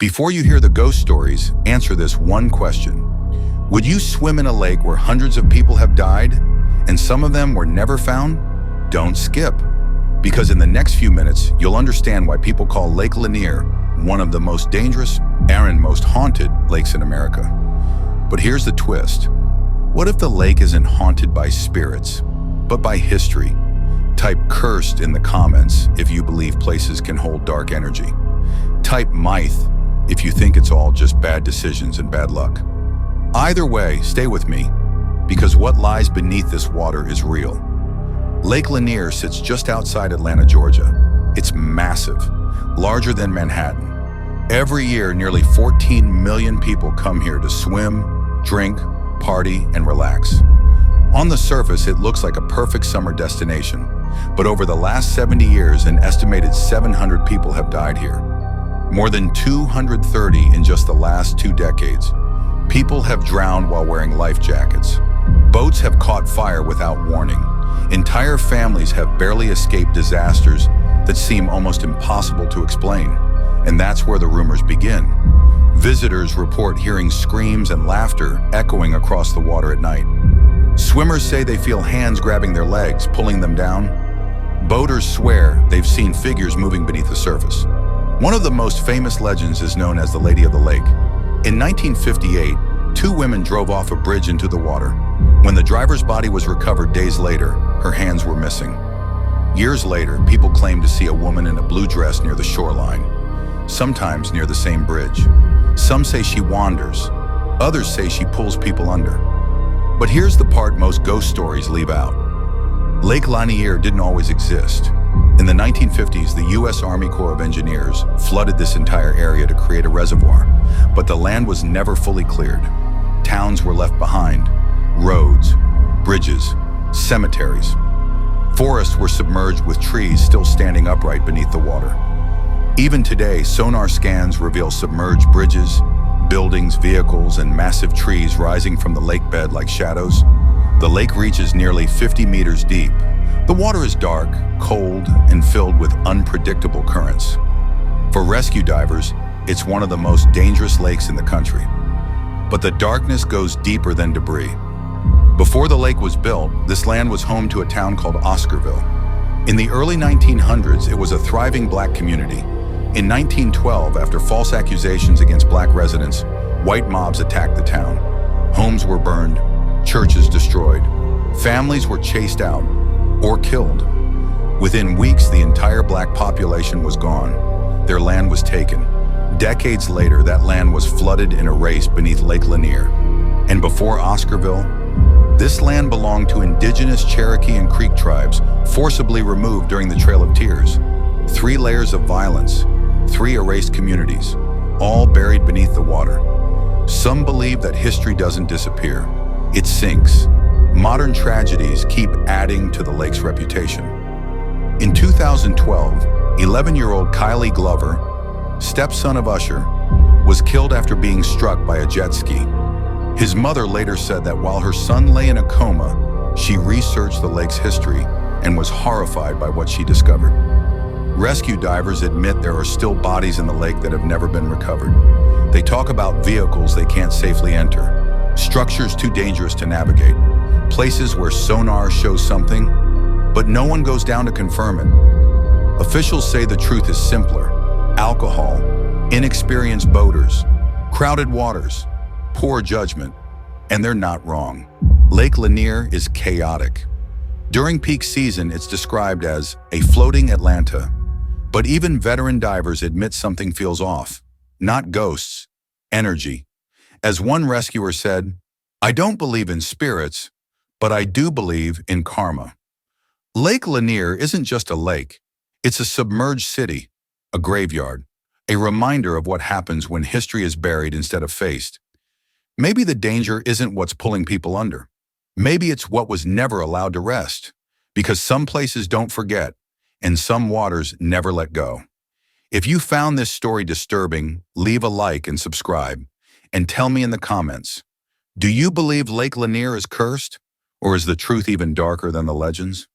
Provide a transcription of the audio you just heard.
Before you hear the ghost stories, answer this one question. Would you swim in a lake where hundreds of people have died and some of them were never found? Don't skip, because in the next few minutes, you'll understand why people call Lake Lanier one of the most dangerous and most haunted lakes in America. But here's the twist. What if the lake isn't haunted by spirits, but by history? Type cursed in the comments if you believe places can hold dark energy. Type myth if you think it's all just bad decisions and bad luck. Either way, stay with me, because what lies beneath this water is real. Lake Lanier sits just outside Atlanta, Georgia. It's massive, larger than Manhattan. Every year, nearly 14 million people come here to swim, drink, party, and relax. On the surface, it looks like a perfect summer destination, but over the last 70 years, an estimated 700 people have died here. More than 230 in just the last 2 decades. People have drowned while wearing life jackets. Boats have caught fire without warning. Entire families have barely escaped disasters that seem almost impossible to explain. And that's where the rumors begin. Visitors report hearing screams and laughter echoing across the water at night. Swimmers say they feel hands grabbing their legs, pulling them down. Boaters swear they've seen figures moving beneath the surface. One of the most famous legends is known as the Lady of the Lake. In 1958, 2 women drove off a bridge into the water. When the driver's body was recovered days later, her hands were missing. Years later, people claim to see a woman in a blue dress near the shoreline, sometimes near the same bridge. Some say she wanders. Others say she pulls people under. But here's the part most ghost stories leave out. Lake Lanier didn't always exist. In the 1950s, the U.S. Army Corps of Engineers flooded this entire area to create a reservoir, but the land was never fully cleared. Towns were left behind, roads, bridges, cemeteries. Forests were submerged with trees still standing upright beneath the water. Even today, sonar scans reveal submerged bridges, buildings, vehicles, and massive trees rising from the lake bed like shadows. The lake reaches nearly 50 meters deep. The water is dark, cold, and filled with unpredictable currents. For rescue divers, it's one of the most dangerous lakes in the country. But the darkness goes deeper than debris. Before the lake was built, this land was home to a town called Oscarville. In the early 1900s, it was a thriving black community. In 1912, after false accusations against black residents, white mobs attacked the town. Homes were burned, churches destroyed, families were chased out or killed. Within weeks, the entire black population was gone. Their land was taken. Decades later, that land was flooded and erased beneath Lake Lanier. And before Oscarville, this land belonged to indigenous Cherokee and Creek tribes, forcibly removed during the Trail of Tears. 3 layers of violence, 3 erased communities, all buried beneath the water. Some believe that history doesn't disappear, it sinks. Modern tragedies keep adding to the lake's reputation. In 2012, 11-year-old Kylie Glover, stepson of Usher, was killed after being struck by a jet ski. His mother later said that while her son lay in a coma, she researched the lake's history and was horrified by what she discovered. Rescue divers admit there are still bodies in the lake that have never been recovered. They talk about vehicles they can't safely enter, structures too dangerous to navigate, places where sonar shows something, but no one goes down to confirm it. Officials say the truth is simpler: alcohol, inexperienced boaters, crowded waters, poor judgment, and they're not wrong. Lake Lanier is chaotic. During peak season, it's described as a floating Atlanta, but even veteran divers admit something feels off. Not ghosts, energy. As one rescuer said, "I don't believe in spirits, but I do believe in karma." Lake Lanier isn't just a lake. It's a submerged city, a graveyard, a reminder of what happens when history is buried instead of faced. Maybe the danger isn't what's pulling people under. Maybe it's what was never allowed to rest, because some places don't forget, and some waters never let go. If you found this story disturbing, leave a like and subscribe, and tell me in the comments, do you believe Lake Lanier is cursed, or is the truth even darker than the legends?